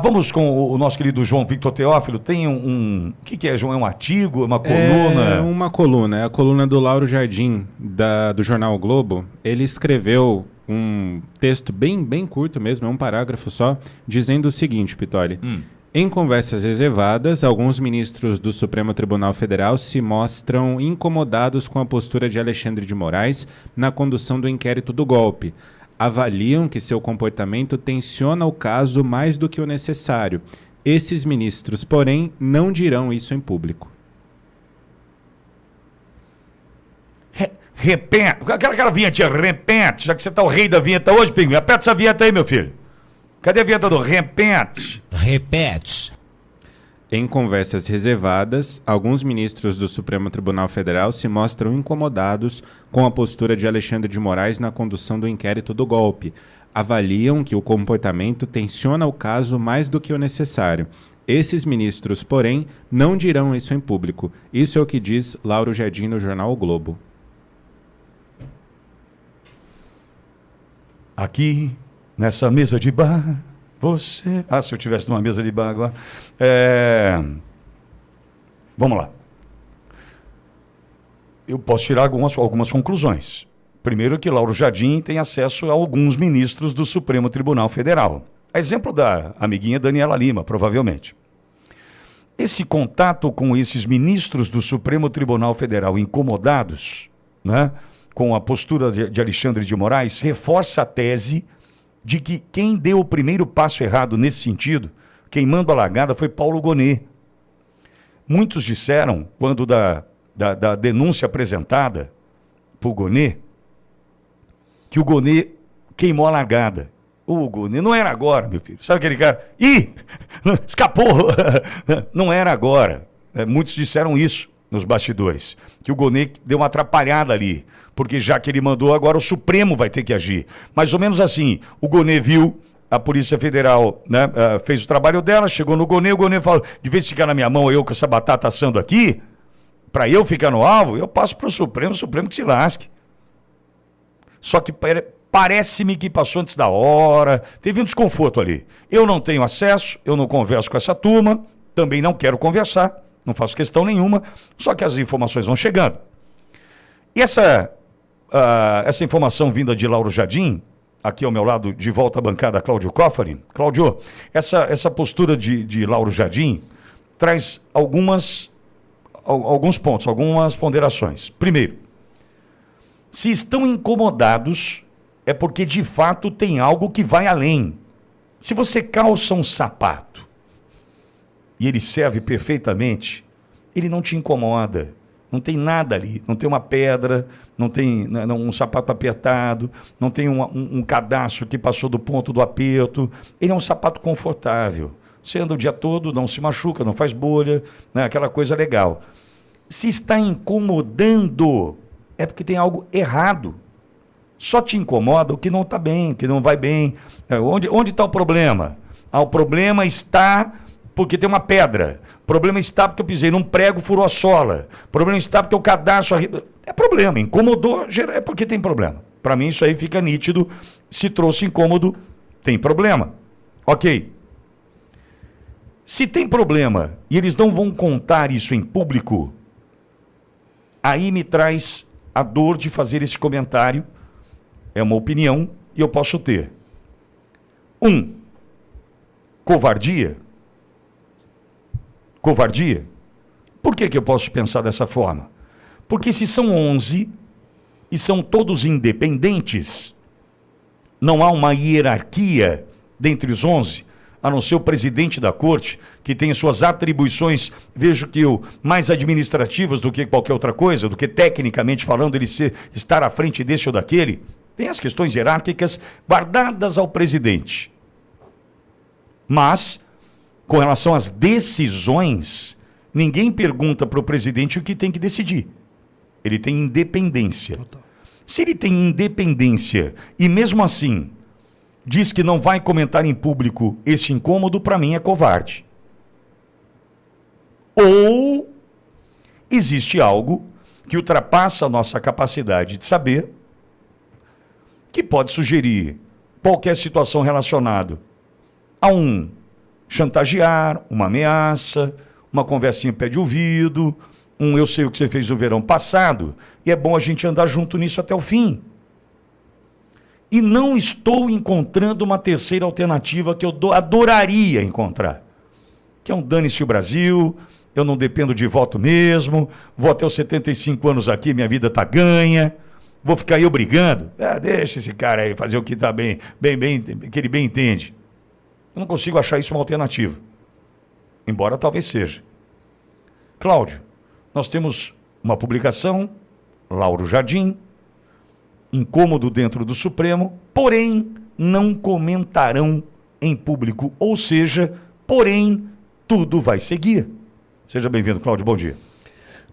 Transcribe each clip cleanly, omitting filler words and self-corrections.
Vamos com o nosso querido João Victor Teófilo. Tem o que é, João? É um artigo? É uma coluna? É uma coluna. É a coluna do Lauro Jardim, do jornal o Globo. Ele escreveu um texto bem curto mesmo, é um parágrafo só, dizendo o seguinte, Pitoli. Em conversas reservadas, alguns ministros do Supremo Tribunal Federal se mostram incomodados com a postura de Alexandre de Moraes na condução do inquérito do golpe. Avaliam que seu comportamento tensiona o caso mais do que o necessário. Esses ministros, porém, não dirão isso em público. Repete. Aquela vinheta, repete. Já que você está o rei da vinheta hoje, Pinguim, aperta essa vinheta aí, meu filho. Cadê a vinheta do repete? Repete. Em conversas reservadas, alguns ministros do Supremo Tribunal Federal se mostram incomodados com a postura de Alexandre de Moraes na condução do inquérito do golpe. Avaliam que o comportamento tensiona o caso mais do que o necessário. Esses ministros, porém, não dirão isso em público. Isso é o que diz Lauro Jardim no jornal O Globo. Aqui, nessa mesa de bar... Você... se eu tivesse numa mesa de bar agora... Vamos lá. Eu posso tirar algumas conclusões. Primeiro que Lauro Jardim tem acesso a alguns ministros do Supremo Tribunal Federal. A exemplo da amiguinha Daniela Lima, provavelmente. Esse contato com esses ministros do Supremo Tribunal Federal incomodados, né, com a postura de Alexandre de Moraes, reforça a tese de que quem deu o primeiro passo errado nesse sentido, queimando a largada, foi Paulo Gonet. Muitos disseram, quando da denúncia apresentada por Gonet, que o Gonet queimou a largada. O Gonet não era agora, meu filho. Sabe aquele cara? Escapou! Não era agora. Muitos disseram isso nos bastidores, que o Gonet deu uma atrapalhada ali, porque já que ele mandou, agora o Supremo vai ter que agir. Mais ou menos assim, o Gonet viu, a Polícia Federal, né, fez o trabalho dela, chegou no Gonet, o Gonet falou, de vez de ficar na minha mão, eu com essa batata assando aqui, para eu ficar no alvo, eu passo para o Supremo que se lasque. Só que parece-me que passou antes da hora, teve um desconforto ali. Eu não tenho acesso, eu não converso com essa turma, também não quero conversar, não faço questão nenhuma, só que as informações vão chegando. E essa informação vinda de Lauro Jardim, aqui ao meu lado, de volta à bancada, Cláudio Coffari. Cláudio, essa postura de Lauro Jardim traz alguns pontos, algumas ponderações. Primeiro, se estão incomodados, é porque de fato tem algo que vai além. Se você calça um sapato e ele serve perfeitamente, ele não te incomoda. Não tem nada ali, não tem uma pedra, não tem um sapato apertado, não tem um cadastro que passou do ponto do aperto. Ele é um sapato confortável. Você anda o dia todo, não se machuca, não faz bolha, né? Aquela coisa legal. Se está incomodando, é porque tem algo errado. Só te incomoda o que não está bem, o que não vai bem. Onde está o problema? O problema está porque tem uma pedra. O problema está porque eu pisei num prego, furou a sola. O problema está porque o cadastro... É problema. Incomodou, é porque tem problema. Para mim isso aí fica nítido. Se trouxe incômodo, tem problema. Ok. Se tem problema e eles não vão contar isso em público, aí me traz a dor de fazer esse comentário. É uma opinião e eu posso ter. Covardia. Covardia? Por que eu posso pensar dessa forma? Porque se são 11 e são todos independentes, não há uma hierarquia dentre os 11, a não ser o presidente da corte, que tem suas atribuições, vejo que mais administrativas do que qualquer outra coisa, do que tecnicamente falando, ele estar à frente desse ou daquele. Tem as questões hierárquicas guardadas ao presidente. Mas, com relação às decisões, ninguém pergunta para o presidente o que tem que decidir. Ele tem independência. Total. Se ele tem independência e mesmo assim diz que não vai comentar em público esse incômodo, para mim é covarde. Ou existe algo que ultrapassa a nossa capacidade de saber, que pode sugerir qualquer situação relacionada a um chantagear, uma ameaça, uma conversinha pé de ouvido, eu sei o que você fez no verão passado, e é bom a gente andar junto nisso até o fim. E não estou encontrando uma terceira alternativa que eu adoraria encontrar, que é um dane-se o Brasil, eu não dependo de voto mesmo, vou até os 75 anos aqui, minha vida está ganha, vou ficar eu brigando. Deixa esse cara aí fazer o que está bem, que ele bem entende. Eu não consigo achar isso uma alternativa, embora talvez seja. Cláudio, nós temos uma publicação, Lauro Jardim, incômodo dentro do Supremo, porém não comentarão em público, ou seja, porém tudo vai seguir. Seja bem-vindo, Cláudio, bom dia.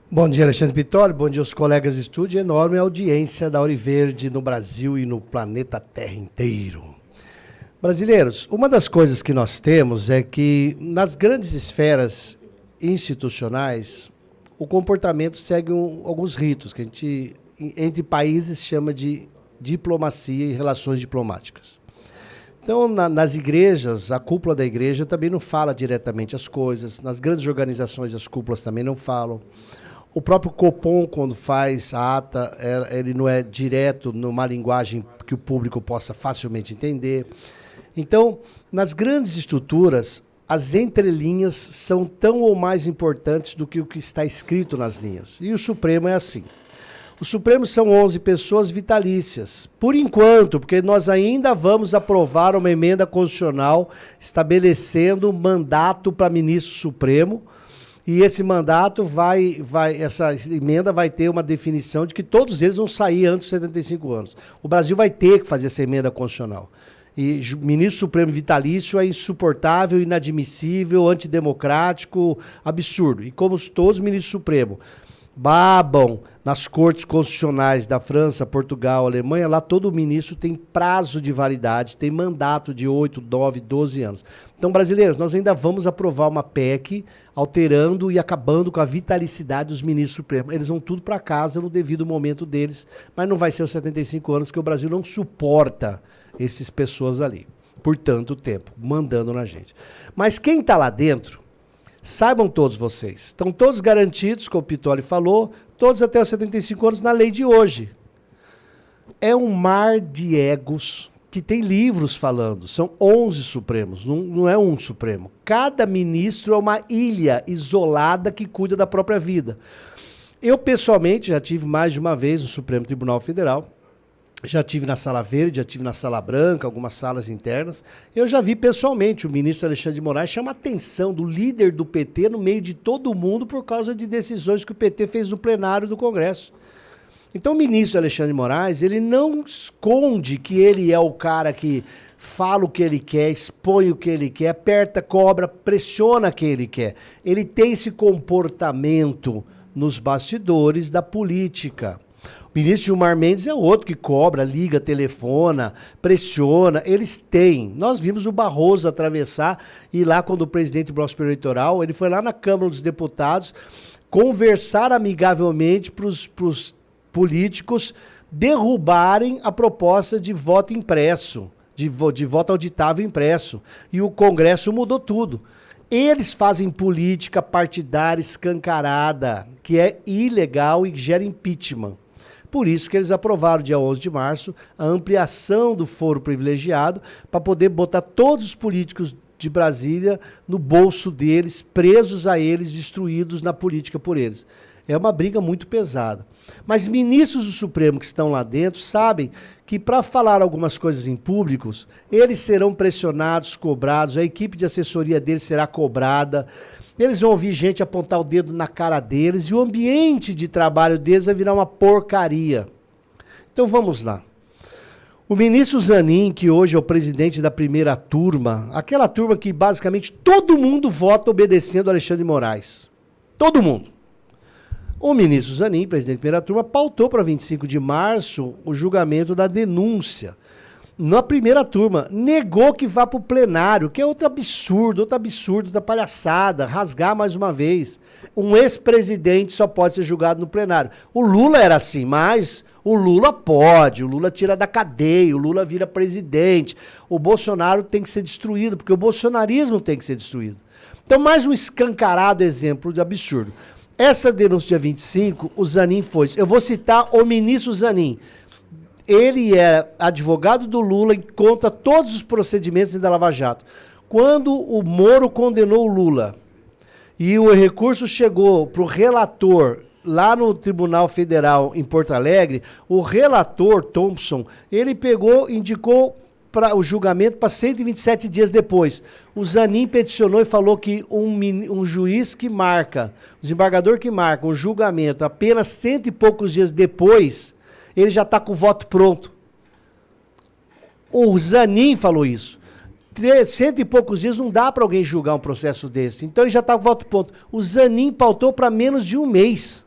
Bom dia, Alexandre Pittoli, bom dia aos colegas de estúdio, enorme audiência da Auriverde no Brasil e no planeta Terra inteiro. Brasileiros, uma das coisas que nós temos é que nas grandes esferas institucionais, o comportamento segue alguns ritos que a gente, entre países, chama de diplomacia e relações diplomáticas. Então, nas igrejas, a cúpula da igreja também não fala diretamente as coisas, nas grandes organizações as cúpulas também não falam. O próprio Copom, quando faz a ata, ele não é direto numa linguagem que o público possa facilmente entender. Então, nas grandes estruturas, as entrelinhas são tão ou mais importantes do que o que está escrito nas linhas. E o Supremo é assim. O Supremo são 11 pessoas vitalícias, por enquanto, porque nós ainda vamos aprovar uma emenda constitucional estabelecendo mandato para ministro Supremo, e esse mandato essa emenda vai ter uma definição de que todos eles vão sair antes dos 75 anos. O Brasil vai ter que fazer essa emenda constitucional. E ministro Supremo vitalício é insuportável, inadmissível, antidemocrático, absurdo. E como todos os ministros Supremo babam nas cortes constitucionais da França, Portugal, Alemanha, lá todo ministro tem prazo de validade, tem mandato de 8, 9, 12 anos. Então, brasileiros, nós ainda vamos aprovar uma PEC alterando e acabando com a vitalicidade dos ministros supremos. Eles vão tudo para casa no devido momento deles, mas não vai ser os 75 anos que o Brasil não suporta essas pessoas ali, por tanto tempo, mandando na gente. Mas quem está lá dentro, saibam todos vocês, estão todos garantidos, como o Pittoli falou, todos até os 75 anos na lei de hoje. É um mar de egos que tem livros falando, são 11 Supremos, não é um Supremo. Cada ministro é uma ilha isolada que cuida da própria vida. Eu, pessoalmente, já tive mais de uma vez no Supremo Tribunal Federal, já tive na Sala Verde, já tive na Sala Branca, algumas salas internas. Eu já vi pessoalmente o ministro Alexandre de Moraes chamar a atenção do líder do PT no meio de todo mundo por causa de decisões que o PT fez no plenário do Congresso. Então o ministro Alexandre de Moraes, ele não esconde que ele é o cara que fala o que ele quer, expõe o que ele quer, aperta, cobra, pressiona quem ele quer. Ele tem esse comportamento nos bastidores da política. O ministro Gilmar Mendes é outro que cobra, liga, telefona, pressiona. Eles têm. Nós vimos o Barroso atravessar e lá quando o presidente do Bloco Superior Eleitoral, ele foi lá na Câmara dos Deputados conversar amigavelmente para os políticos derrubarem a proposta de voto impresso, de voto auditável impresso. E o Congresso mudou tudo. Eles fazem política partidária escancarada, que é ilegal e gera impeachment. Por isso que eles aprovaram, dia 11 de março, a ampliação do foro privilegiado para poder botar todos os políticos de Brasília no bolso deles, presos a eles, destruídos na política por eles. É uma briga muito pesada. Mas ministros do Supremo que estão lá dentro sabem que para falar algumas coisas em públicos, eles serão pressionados, cobrados, a equipe de assessoria deles será cobrada, eles vão ouvir gente apontar o dedo na cara deles e o ambiente de trabalho deles vai virar uma porcaria. Então vamos lá. O ministro Zanin, que hoje é o presidente da primeira turma, aquela turma que basicamente todo mundo vota obedecendo Alexandre de Moraes. Todo mundo. O ministro Zanin, presidente da primeira turma, pautou para 25 de março o julgamento da denúncia na primeira turma, negou que vá para o plenário, que é outro absurdo, outra palhaçada, rasgar mais uma vez. Um ex-presidente só pode ser julgado no plenário. O Lula era assim, mas o Lula pode, o Lula tira da cadeia, o Lula vira presidente. O Bolsonaro tem que ser destruído, porque o bolsonarismo tem que ser destruído. Então, mais um escancarado exemplo de absurdo. Essa denúncia dia 25, o Zanin foi. Eu vou citar o ministro Zanin. Ele é advogado do Lula e conta todos os procedimentos da Lava Jato. Quando o Moro condenou o Lula e o recurso chegou para o relator lá no Tribunal Federal em Porto Alegre, o relator Thompson, ele pegou, indicou para o julgamento para 127 dias depois. O Zanin peticionou e falou que um juiz que marca, o desembargador que marca o julgamento apenas 100 e poucos dias depois, ele já está com o voto pronto. O Zanin falou isso. 100 e poucos dias não dá para alguém julgar um processo desse. Então ele já está com o voto pronto. O Zanin pautou para menos de um mês.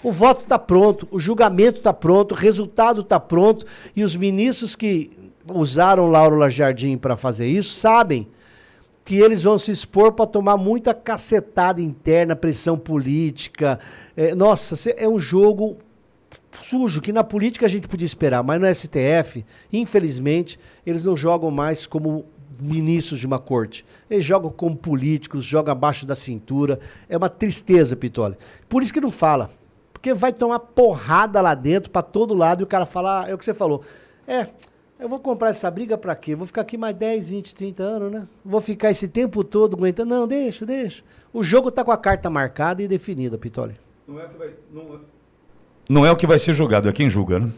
O voto está pronto, o julgamento está pronto, o resultado está pronto. E os ministros que usaram Lauro Jardim para fazer isso sabem que eles vão se expor para tomar muita cacetada interna, pressão política. Nossa, é um jogo sujo, que na política a gente podia esperar, mas no STF, infelizmente, eles não jogam mais como ministros de uma corte. Eles jogam como políticos, jogam abaixo da cintura. É uma tristeza, Pitoli. Por isso que não fala. Porque vai tomar porrada lá dentro, pra todo lado, e o cara fala, é o que você falou. Eu vou comprar essa briga pra quê? Vou ficar aqui mais 10, 20, 30 anos, né? Vou ficar esse tempo todo aguentando. Não, deixa. O jogo tá com a carta marcada e definida, Pitoli. Não é o que vai ser julgado, é quem julga, né?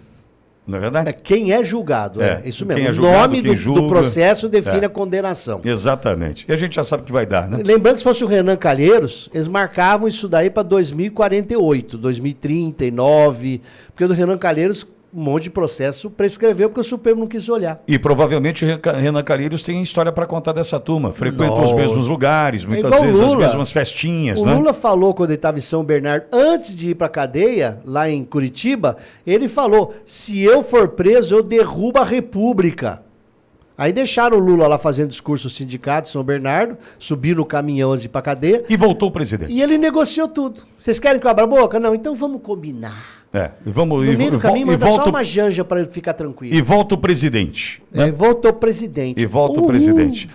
Não é verdade? É quem é julgado, isso mesmo. Quem é julgado, o nome do julga, processo define a condenação. Exatamente. E a gente já sabe que vai dar, né? Lembrando que se fosse o Renan Calheiros, eles marcavam isso daí para 2048, 2039, porque o do Renan Calheiros, um monte de processo prescreveu porque o Supremo não quis olhar. E provavelmente Renan Calheiros tem história para contar dessa turma. Frequentou os mesmos lugares, muitas vezes as mesmas festinhas. O Lula falou quando ele estava em São Bernardo, antes de ir para a cadeia, lá em Curitiba, ele falou, se eu for preso, eu derrubo a República. Aí deixaram o Lula lá fazendo discurso no sindicato de São Bernardo, subiram no caminhão antes de ir para a cadeia. E voltou o presidente. E ele negociou tudo. Vocês querem que eu abra a boca? Não, então vamos combinar. No meio do caminho, manda só uma janja para ele ficar tranquilo. E volta o presidente. Voltou o presidente. E volta o presidente.